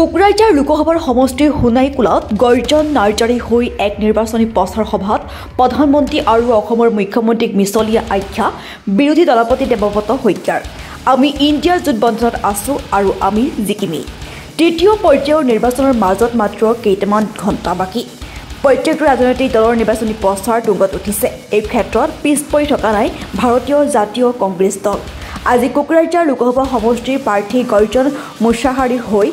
কোকৰাঝাৰ লোকসভাৰ সমষ্টিৰ সোণাইকুলাত গৰ্জন নাৰ্জাৰী হৈ এক নিৰ্বাচনী প্ৰচাৰ সভাত প্ৰধানমন্ত্ৰী আৰু অসমৰ মুখ্যমন্ত্ৰীক মিছলীয়া আখ্যা বিৰোধী দলপতি দেৱব্ৰত শইকীয়াৰ। আমি ইণ্ডিয়াৰ জোটবন্ধনত আছো আৰু আমি জিকিমেই। তৃতীয় পৰ্যায়ৰ নিৰ্বাচনৰ মাজত মাত্ৰ কেইটামান ঘণ্টা বাকী। প্ৰত্যেকটো ৰাজনৈতিক দলৰ নিৰ্বাচনী প্ৰচাৰ তুংগত উঠিছে। এই ক্ষেত্ৰত পিছ পৰি থকা নাই ভাৰতীয় জাতীয় কংগ্ৰেছ দল। আজি কোকৰাঝাৰ লোকসভা সমষ্টিৰ প্ৰাৰ্থী গৰ্জন মুছাহাৰী হৈ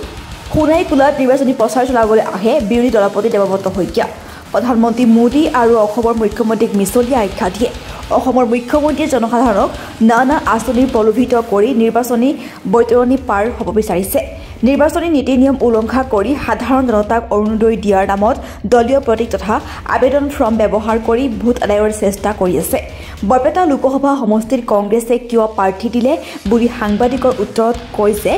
সোণাইকুলাত নিৰ্বাচনী প্ৰচাৰ চলাবলৈ আহে বিৰোধী দলপতি দেৱব্ৰত শইকীয়া। প্ৰধানমন্ত্ৰী মোদী আৰু অসমৰ মুখ্যমন্ত্ৰীক মিছলীয়া আখ্যা দিয়ে। অসমৰ মুখ্যমন্ত্ৰীয়ে জনসাধাৰণক নানা আঁচনি প্ৰলোভিত কৰি নিৰ্বাচনী বৈতৰণি পাৰ হ'ব বিচাৰিছে। নিৰ্বাচনী নীতি নিয়ম উলংঘা কৰি সাধাৰণ জনতাক অৰুণোদয় দিয়াৰ নামত দলীয় প্ৰতীক তথা আবেদন ফৰ্ম ব্যৱহাৰ কৰি ভোট আদায়ৰ চেষ্টা কৰি আছে। বৰপেটা লোকসভা সমষ্টিত কংগ্ৰেছে কিয় প্ৰাৰ্থী দিলে বুলি সাংবাদিকৰ উত্তৰত কয় যে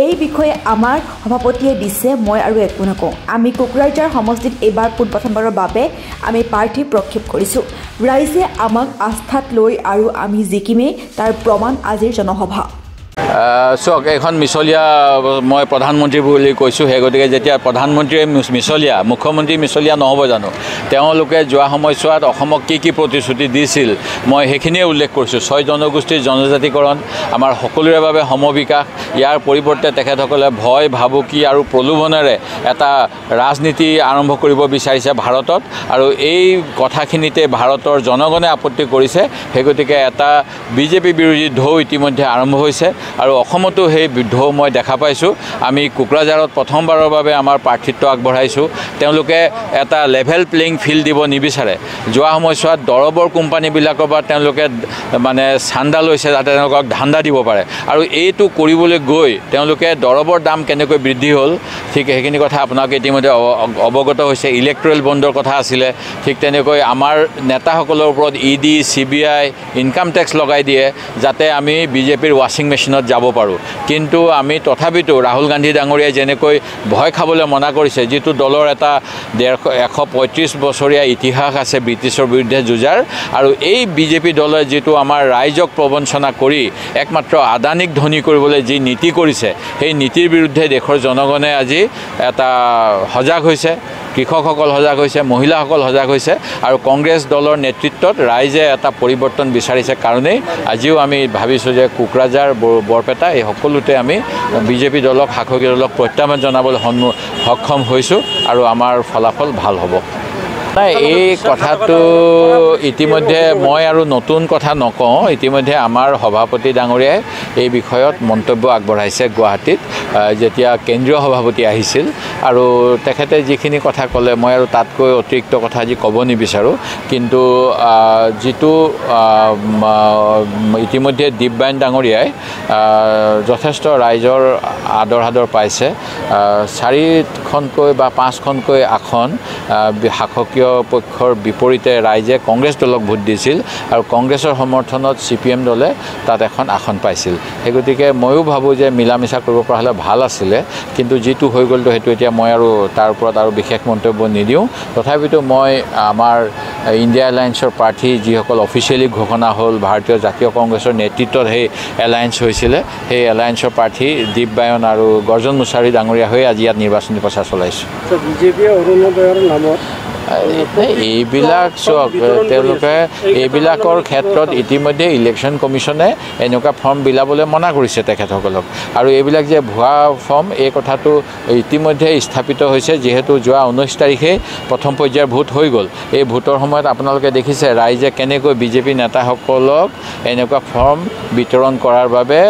এই বিষয়ে আমাৰ সভাপতিয়ে দিছে, মই আৰু একো নকওঁ। আমি কোকৰাঝাৰ সমষ্টিত এইবাৰ পোনপ্ৰথমবাৰৰ বাবে আমি প্ৰাৰ্থী প্ৰক্ষেপ কৰিছোঁ। ৰাইজে আমাক আস্থাত লৈ আৰু আমি জিকিমেই তাৰ প্ৰমাণ আজিৰ জনসভা। চাওক, এখন মিছলীয়া মই প্ৰধানমন্ত্ৰী বুলি কৈছোঁ। সেই গতিকে যেতিয়া প্ৰধানমন্ত্ৰীয়ে মিছলীয়া, মুখ্যমন্ত্ৰী মিছলীয়া নহ'ব জানো? তেওঁলোকে যোৱা সময়ছোৱাত অসমক কি প্ৰতিশ্ৰুতি দিছিল মই সেইখিনিয়ে উল্লেখ কৰিছোঁ। 6 জনগোষ্ঠীৰ জনজাতিকৰণ, আমাৰ সকলোৰে বাবে সমবিকাশ। ইয়াৰ পৰিৱৰ্তে তেখেতসকলে ভয়, ভাবুকি আৰু প্ৰলোভনেৰে এটা ৰাজনীতি আৰম্ভ কৰিব বিচাৰিছে ভাৰতত, আৰু এই কথাখিনিতে ভাৰতৰ জনগণে আপত্তি কৰিছে। সেই গতিকে এটা বিজেপি বিৰোধী ঢৌ ইতিমধ্যে আৰম্ভ হৈছে আৰু অসমতো সেই ঢৌ মই দেখা পাইছোঁ। আমি কোকৰাঝাৰত প্ৰথমবাৰৰ বাবে আমাৰ প্ৰাৰ্থিত্ব আগবঢ়াইছোঁ। তেওঁলোকে এটা লেভেল প্লেইং ফিল্ড দিব নিবিচাৰে। যোৱা সময়ছোৱাত দৰবৰ কোম্পানীবিলাকৰ পৰা তেওঁলোকে মানে চান্দা লৈছে যাতে তেওঁলোকক ধান্দা দিব পাৰে, আৰু এইটো কৰিবলৈ গৈ তেওঁলোকে দৰবৰ দাম কেনেকৈ বৃদ্ধি হ'ল ঠিক সেইখিনি কথা আপোনালোকে ইতিমধ্যে অৱগত হৈছে। ইলেক্ট্ৰেল বণ্ডৰ কথা আছিলে, ঠিক তেনেকৈ আমাৰ নেতাসকলৰ ওপৰত ED, CBI, ইনকাম টেক্স লগাই দিয়ে যাতে আমি বিজেপিৰ ৱাশ্বিং মেচিনত যাব পাৰোঁ। কিন্তু আমি তথাপিতো ৰাহুল গান্ধী ডাঙৰীয়াই যেনেকৈ ভয় খাবলৈ মনা কৰিছে, যিটো দলৰ এটা 135 বছৰীয়া ইতিহাস আছে ব্ৰিটিছৰ বিৰুদ্ধে যুঁজাৰ, আৰু এই বিজেপি দলে যিটো আমাৰ ৰাইজক প্ৰবঞ্চনা কৰি একমাত্ৰ আদানীক ধনী কৰিবলৈ যি নীতি কৰিছে, সেই নীতিৰ বিৰুদ্ধে দেশৰ জনগণে আজি এটা সজাগ হৈছে। কৃষকসকল সজাগ হৈছে, মহিলাসকল সজাগ হৈছে, আৰু কংগ্ৰেছ দলৰ নেতৃত্বত ৰাইজে এটা পৰিৱৰ্তন বিচাৰিছে কাৰণেই আজিও আমি ভাবিছোঁ যে কোকৰাঝাৰ, বৰপেটা এই সকলোতে আমি বিজেপি দলক, শাসকীয় দলক প্ৰত্যাহ্বান জনাবলৈ সক্ষম হৈছোঁ, আৰু আমাৰ ফলাফল ভাল হ'ব। নাই, এই কথাটো ইতিমধ্যে মই আৰু নতুন কথা নকওঁ। ইতিমধ্যে আমাৰ সভাপতি ডাঙৰীয়াই এই বিষয়ত মন্তব্য আগবঢ়াইছে গুৱাহাটীত, যেতিয়া কেন্দ্ৰীয় সভাপতি আহিছিল, আৰু তেখেতে যিখিনি কথা ক'লে মই আৰু তাতকৈ অতিৰিক্ত কথা আজি ক'ব নিবিচাৰোঁ। কিন্তু যিটো ইতিমধ্যে দীপবাইন ডাঙৰীয়াই যথেষ্ট ৰাইজৰ আদৰ পাইছে। 4খনকৈ বা 5খনকৈ আসন শাসকীয় পক্ষৰ বিপৰীতে ৰাইজে কংগ্ৰেছ দলক ভোট দিছিল, আৰু কংগ্ৰেছৰ সমৰ্থনত CPM দলে তাত এখন আসন পাইছিল। সেই গতিকে ময়ো ভাবোঁ যে মিলা মিছা কৰিব পৰা হ'লে ভাল আছিলে, কিন্তু যিটো হৈ গ'লতো সেইটো এতিয়া মই আৰু তাৰ ওপৰত আৰু বিশেষ মন্তব্য নিদিওঁ। তথাপিতো মই আমাৰ ইণ্ডিয়া এলায়েন্সৰ প্ৰাৰ্থী যিসকল অফিচিয়েলি ঘোষণা হ'ল, ভাৰতীয় জাতীয় কংগ্ৰেছৰ নেতৃত্বত সেই এলায়েন্স হৈছিলে, সেই এলায়েন্সৰ প্ৰাৰ্থী দীপবায়ন আৰু গৰ্জন মুছাহাৰী ডাঙৰীয়া হৈ আজি ইয়াত নিৰ্বাচনী প্ৰচাৰ চলাইছোঁ। বিজেপিয়ে অৰুণোদয়ৰ নামত এইবিলাক চাওক, তেওঁলোকে এইবিলাকৰ ক্ষেত্ৰত ইতিমধ্যে ইলেকশ্যন কমিশ্যনে এনেকুৱা ফৰ্ম বিলাবলৈ মনা কৰিছে তেখেতসকলক, আৰু এইবিলাক যে ভুৱা ফৰ্ম, এই কথাটো ইতিমধ্যে স্থাপিত হৈছে। যিহেতু যোৱা 19 তাৰিখে প্ৰথম পৰ্যায়ৰ ভোট হৈ গ'ল। এই ভোটৰ সময়ত আপোনালোকে দেখিছে ৰাইজে কেনেকৈ বিজেপি নেতাসকলক এনেকুৱা ফৰ্ম বিতৰণ কৰাৰ বাবে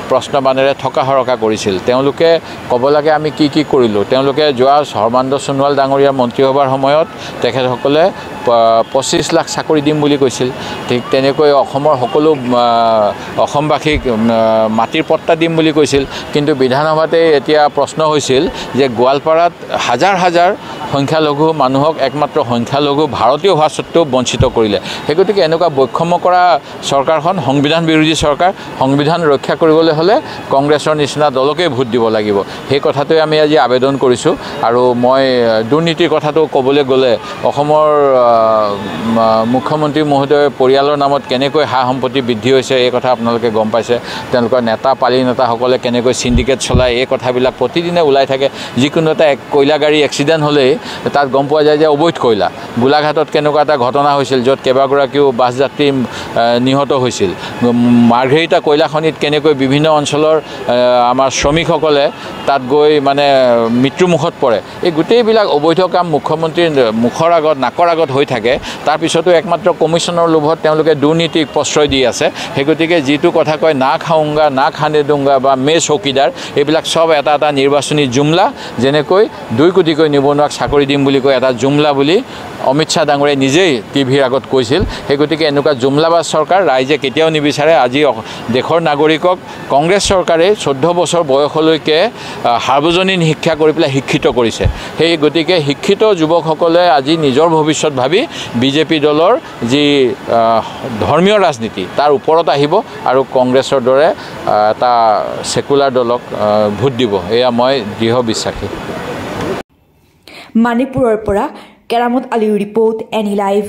প্ৰশ্নবাণেৰে থকা সৰকা কৰিছিল। তেওঁলোকে ক'ব লাগে আমি কি কৰিলোঁ। তেওঁলোকে যোৱা সৰ্বানন্দ সোণোৱাল ডাঙৰীয়াৰ মন্ত্ৰীসভাৰ সময়ত তেখেতসকলে 25 লাখ চাকৰি দিম বুলি কৈছিল। ঠিক তেনেকৈ অসমৰ সকলো অসমবাসীক মাটিৰ পট্টা দিম বুলি কৈছিল। কিন্তু বিধানসভাতে এতিয়া প্ৰশ্ন হৈছিল যে গোৱালপাৰাত হাজাৰ সংখ্যালঘু মানুহক একমাত্ৰ সংখ্যালঘু ভাৰতীয় হোৱা সত্ত্বেও বঞ্চিত কৰিলে সেই গতিকে এনেকুৱা বৈষম্য কৰা চৰকাৰখন সংবিধান বিৰোধী চৰকাৰ সংবিধান ৰক্ষা কৰিবলৈ হ'লে কংগ্ৰেছৰ নিচিনা দলকে ভোট দিব লাগিব সেই কথাটোৱে আমি আজি আবেদন কৰিছোঁ আৰু মই দুৰ্নীতিৰ কথাটো ক'বলৈ গ'লে অসমৰ মুখ্যমন্ত্ৰী মহোদয়ৰ পৰিয়ালৰ নামত কেনেকৈ সা সম্পত্তি বৃদ্ধি হৈছে এই কথা আপোনালোকে গম পাইছে তেওঁলোকৰ নেতা পালি নেতাসকলে কেনেকৈ সিন্ডিকেট চলায় এই কথাবিলাক প্ৰতিদিনে ওলাই থাকে যিকোনো এটা কয়লা গাড়ী এক্সিডেণ্ট হ'লেই তাত গম পোৱা যায় যে অবৈধ কয়লা গোলাঘাটত কেনেকুৱা এটা ঘটনা হৈছিল য'ত কেইবাগৰাকীও বাছ যাত্ৰী নিহত হৈছিল মাৰ্ঘেৰিটা কয়লা খনিত কেনেকৈ বিভিন্ন অঞ্চলৰ আমাৰ শ্ৰমিকসকলে তাত গৈ মানে মৃত্যুমুখত পৰে এই গোটেইবিলাক অবৈধ কাম মুখ্যমন্ত্ৰীৰ মুখৰ আগত নাকৰ আগত হৈ থাকে তাৰপিছতো একমাত্ৰ কমিশ্যনৰ লোভত তেওঁলোকে দুৰ্নীতিক প্ৰশ্ৰয় দি আছে সেই গতিকে যিটো কথা কয় না খাওঁগা না খানে দুংগা বা মে চৌকিদাৰ এইবিলাক সব এটা এটা নিৰ্বাচনী জুমলা যেনেকৈ 2 কোটিকৈ নিবনুৱাক চাকৰি দিম বুলি কৈ এটা জুমলা বুলি অমিত শ্বাহ ডাঙৰীয়াই নিজেই টিভিৰ আগত কৈছিল সেই গতিকে এনেকুৱা জুমলাবাজ চৰকাৰ ৰাইজে কেতিয়াও নিবিচাৰে আজি দেশৰ নাগৰিকক কংগ্ৰেছ চৰকাৰে 14 বছৰ বয়সলৈকে সাৰ্বজনীন শিক্ষা কৰি পেলাই শিক্ষিত কৰিছে সেই গতিকে শিক্ষিত যুৱকসকলে আজি নিজৰ ভৱিষ্যত ভাবি বিজেপি দলৰ যি ধৰ্মীয় ৰাজনীতি তাৰ ওপৰত আহিব আৰু কংগ্ৰেছৰ দৰে এটা সেকুলাৰ দলক ভোট দিব এয়া মই দৃঢ় বিশ্বাসী মানিপুৰৰ পৰা কেৰামত আলীৰ ৰিপৰ্ট এনি লাইভ